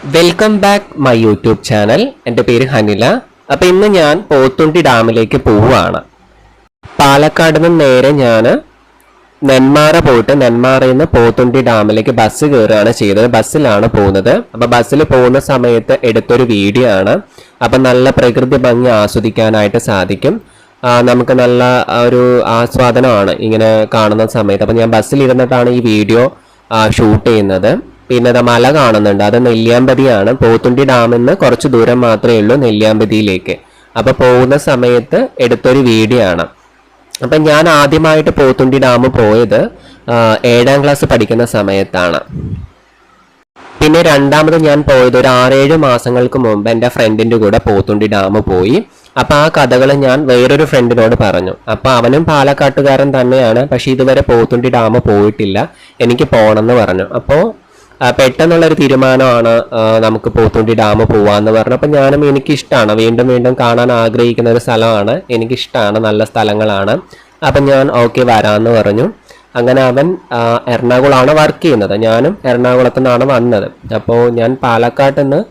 Welcome back my YouTube channel. എൻ്റെ പേര് ഹനില. അപ്പോൾ ഇന്ന് ഞാൻ പോത്തുണ്ടി ഡാമിലേക്ക് പോവുകയാണ്. പാലക്കാട് നിന്ന് നേരെ ഞാൻ നെന്മാറ പോയിട്ട് നെന്മാറയിൽ നിന്ന് പോത്തുണ്ടി ഡാമിലേക്ക് ബസ് കയറുകയാണ് ചെയ്തത്. ബസ്സിലാണ് പോകുന്നത്. അപ്പോൾ ബസ്സിൽ പോകുന്ന സമയത്ത് എടുത്തൊരു വീഡിയോ ആണ്. അപ്പോൾ നല്ല പ്രകൃതി ഭംഗി ആസ്വദിക്കാനായിട്ട് സാധിക്കും. നമുക്ക് നല്ല ഒരു ആസ്വാദനമാണ് ഇങ്ങനെ കാണുന്ന സമയത്ത്. അപ്പോൾ ഞാൻ ബസ്സിൽ ഇരുന്നിട്ടാണ് ഈ വീഡിയോ ഷൂട്ട് ചെയ്യുന്നത്. പിന്നെ മല കാണുന്നുണ്ട്, അത് നെല്ലിയാമ്പതിയാണ്. പോത്തുണ്ടി ഡാമിൽ നിന്ന് കുറച്ച് ദൂരം മാത്രമേ ഉള്ളൂ നെല്ലിയാമ്പതിയിലേക്ക്. അപ്പോൾ പോകുന്ന സമയത്ത് എടുത്തൊരു വീഡിയോ ആണ്. അപ്പം ഞാൻ ആദ്യമായിട്ട് പോത്തുണ്ടി ഡാം പോയത് 7ാം ക്ലാസ് പഠിക്കുന്ന സമയത്താണ്. പിന്നെ രണ്ടാമത് ഞാൻ പോയത് ഒരു 6-7 മാസങ്ങൾക്ക് മുമ്പ് എൻ്റെ ഫ്രണ്ടിൻ്റെ കൂടെ പോത്തുണ്ടി ഡാം പോയി. അപ്പോൾ ആ കഥകൾ ഞാൻ വേറൊരു ഫ്രണ്ടിനോട് പറഞ്ഞു. അപ്പോൾ അവനും പാലക്കാട്ടുകാരൻ തന്നെയാണ്, പക്ഷേ ഇതുവരെ പോത്തുണ്ടി ഡാം പോയിട്ടില്ല, എനിക്ക് പോകണമെന്ന് പറഞ്ഞു. അപ്പോൾ പെട്ടെന്നുള്ളൊരു തീരുമാനമാണ് നമുക്ക് പോത്തുണ്ടി ഡാം പോവാന്ന് പറഞ്ഞു. അപ്പം എനിക്കിഷ്ടമാണ്, വീണ്ടും വീണ്ടും കാണാൻ ആഗ്രഹിക്കുന്ന ഒരു സ്ഥലമാണ്, എനിക്കിഷ്ടമാണ്, നല്ല സ്ഥലങ്ങളാണ്. അപ്പം ഞാൻ ഓക്കെ വരാമെന്ന് പറഞ്ഞു. അങ്ങനെ അവൻ എറണാകുളമാണ് വർക്ക് ചെയ്യുന്നത്, ഞാനും എറണാകുളത്തു നിന്നാണ് വന്നത്. അപ്പോൾ ഞാൻ പാലക്കാട്ട് നിന്ന്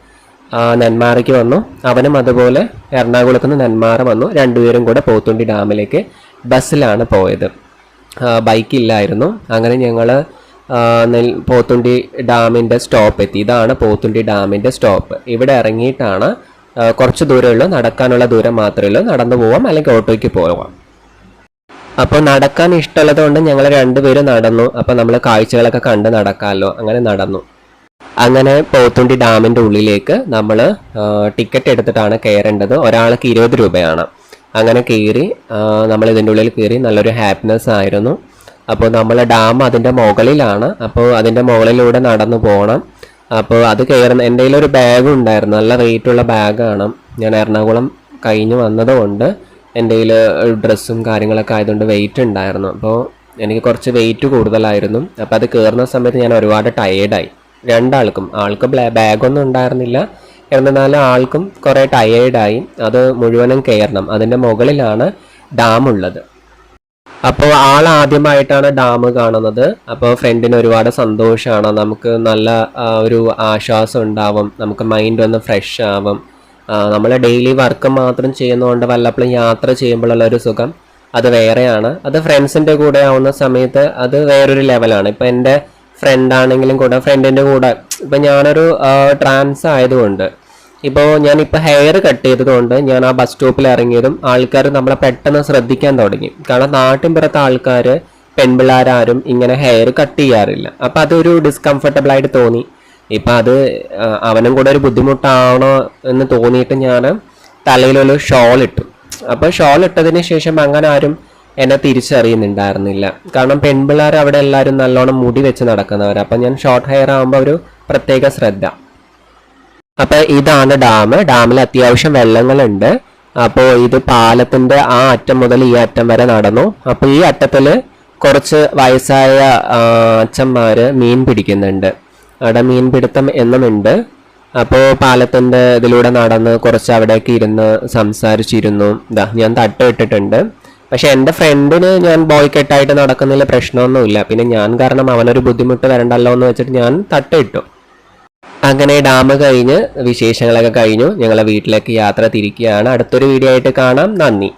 നെന്മാറയ്ക്ക് വന്നു, അവനും അതുപോലെ എറണാകുളത്ത് നിന്ന് നെന്മാറ വന്നു. രണ്ടുപേരും കൂടെ പോത്തുണ്ടി ഡാമിലേക്ക് ബസ്സിലാണ് പോയത്, ബൈക്കില്ലായിരുന്നു. അങ്ങനെ ഞങ്ങൾ പോത്തുണ്ടി ഡാമിൻ്റെ സ്റ്റോപ്പ് എത്തി. ഇതാണ് പോത്തുണ്ടി ഡാമിൻ്റെ സ്റ്റോപ്പ്. ഇവിടെ ഇറങ്ങിയിട്ടാണ് കുറച്ച് ദൂരമുള്ളൂ, നടക്കാനുള്ള ദൂരം മാത്രമേ ഉള്ളൂ, നടന്നു പോവാം അല്ലെങ്കിൽ ഓട്ടോയ്ക്ക് പോവാം. അപ്പോൾ നടക്കാൻ ഇഷ്ടമുള്ളത് കൊണ്ട് ഞങ്ങൾ രണ്ടുപേരും നടന്നു. അപ്പോൾ നമ്മൾ കാഴ്ചകളൊക്കെ കണ്ട് നടക്കാമല്ലോ, അങ്ങനെ നടന്നു. അങ്ങനെ പോത്തുണ്ടി ഡാമിൻ്റെ ഉള്ളിലേക്ക് നമ്മൾ ടിക്കറ്റ് എടുത്തിട്ടാണ് കയറേണ്ടത്. ഒരാൾക്ക് 20 രൂപയാണ്. അങ്ങനെ കയറി നമ്മൾ ഇതിൻ്റെ ഉള്ളിൽ കയറി, നല്ലൊരു ഹാപ്പിനെസ് ആയിരുന്നു. അപ്പോൾ നമ്മൾ ഡാം അതിൻ്റെ മുകളിലാണ്, അപ്പോൾ അതിൻ്റെ മുകളിലൂടെ നടന്നു പോകണം. അപ്പോൾ അത് കയറുന്ന എൻ്റെ കയ്യിലൊരു ബാഗ് ഉണ്ടായിരുന്നു, നല്ല റേറ്റുള്ള ബാഗാണ്. ഞാൻ എറണാകുളം കഴിഞ്ഞ് വന്നതുകൊണ്ട് എൻ്റെ കയ്യിൽ ഡ്രസ്സും കാര്യങ്ങളൊക്കെ ആയതുകൊണ്ട് വെയിറ്റ് ഉണ്ടായിരുന്നു. അപ്പോൾ എനിക്ക് കുറച്ച് വെയിറ്റ് കൂടുതലായിരുന്നു. അപ്പോൾ അത് കയറുന്ന സമയത്ത് ഞാൻ ഒരുപാട് ടയേർഡായി. രണ്ടാൾക്കും, ആൾക്ക് ബാഗൊന്നും ഉണ്ടായിരുന്നില്ല, എന്നിരുന്നാലും ആൾക്കും കുറേ ടയേർഡായി. അത് മുഴുവനും കയറണം, അതിൻ്റെ മുകളിലാണ് ഡാം ഉള്ളത്. അപ്പോൾ ആദ്യമായിട്ടാണ് ഡാം കാണുന്നത്. അപ്പോൾ ഫ്രണ്ടിന് ഒരുപാട് സന്തോഷമാണ്, നമുക്ക് നല്ല ഒരു ആശ്വാസം ഉണ്ടാവും, നമുക്ക് മൈൻഡ് ഒന്ന് ഫ്രഷ് ആവും. നമ്മൾ ഡെയിലി വർക്ക് മാത്രം ചെയ്യുന്നതുകൊണ്ട് വല്ലപ്പോഴും യാത്ര ചെയ്യുമ്പോഴുള്ള ഒരു സുഖം അത് വേറെയാണ്. അത് ഫ്രണ്ട്സിൻ്റെ കൂടെ ആവുന്ന സമയത്ത് അത് വേറൊരു ലെവലാണ്. ഇപ്പോൾ എൻ്റെ ഫ്രണ്ടാണെങ്കിലും കൂടെ, ഫ്രണ്ടിൻ്റെ കൂടെ ഇപ്പം ഞാനൊരു ട്രാൻസ് ആയതുകൊണ്ട്, ഇപ്പോൾ ഞാനിപ്പോൾ ഹെയർ കട്ട് ചെയ്തതുകൊണ്ട് ഞാൻ ആ ബസ് സ്റ്റോപ്പിൽ ഇറങ്ങിയതും ആൾക്കാർ നമ്മളെ പെട്ടെന്ന് ശ്രദ്ധിക്കാൻ തുടങ്ങി. കാരണം നാട്ടിൻപുറത്തെ ആൾക്കാർ, പെൺപിള്ളേരാരും ഇങ്ങനെ ഹെയർ കട്ട് ചെയ്യാറില്ല. അപ്പം അതൊരു ഡിസ്കംഫർട്ടബിളായിട്ട് തോന്നി. ഇപ്പം അത് അവനും കൂടെ ഒരു ബുദ്ധിമുട്ടാണോ എന്ന് തോന്നിയിട്ട് ഞാൻ തലയിലൊരു ഷോൾ ഇട്ടു. അപ്പോൾ ഷോൾ ഇട്ടതിന് ശേഷം അങ്ങനെ ആരും എന്നെ തിരിച്ചറിയുന്നുണ്ടായിരുന്നില്ല. കാരണം പെൺപിള്ളേർ അവിടെ എല്ലാവരും നല്ലോണം മുടി വെച്ച് നടക്കുന്നവർ. അപ്പം ഞാൻ ഷോർട്ട് ഹെയർ ആകുമ്പോൾ ഒരു പ്രത്യേക ശ്രദ്ധ. അപ്പോൾ ഇതാണ് ഡാം. ഡാമിൽ അത്യാവശ്യം വെള്ളങ്ങളുണ്ട്. അപ്പോൾ ഇത് പാലത്തിൻ്റെ ആ അറ്റം മുതൽ ഈ അറ്റം വരെ നടന്നു. അപ്പോൾ ഈ അറ്റത്തിൽ കുറച്ച് വയസ്സായ അച്ഛന്മാർ മീൻ പിടിക്കുന്നുണ്ട്. അവിടെ മീൻപിടുത്തം എന്നുമുണ്ട്. അപ്പോൾ പാലത്തിൻ്റെ ഇതിലൂടെ നടന്ന് കുറച്ച് അവിടേക്ക് ഇരുന്ന് സംസാരിച്ചിരുന്നു. ഞാൻ തട്ട് ഇട്ടിട്ടുണ്ട്. പക്ഷെ എൻ്റെ ഫ്രണ്ടിന് ഞാൻ ബോയ് കെട്ടായിട്ട് നടക്കുന്നതിൽ പ്രശ്നമൊന്നുമില്ല. പിന്നെ ഞാൻ കാരണം അവനൊരു ബുദ്ധിമുട്ട് വരണ്ടല്ലോ എന്ന് വെച്ചിട്ട് ഞാൻ തട്ടിട്ടു. അങ്ങനെ ഡാം കഴിഞ്ഞ് വിശേഷങ്ങളൊക്കെ കഴിഞ്ഞു, ഞങ്ങളെ വീട്ടിലേക്ക് യാത്ര തിരിക്കുകയാണ്. അടുത്തൊരു വീഡിയോ ആയിട്ട് കാണാം. നന്ദി.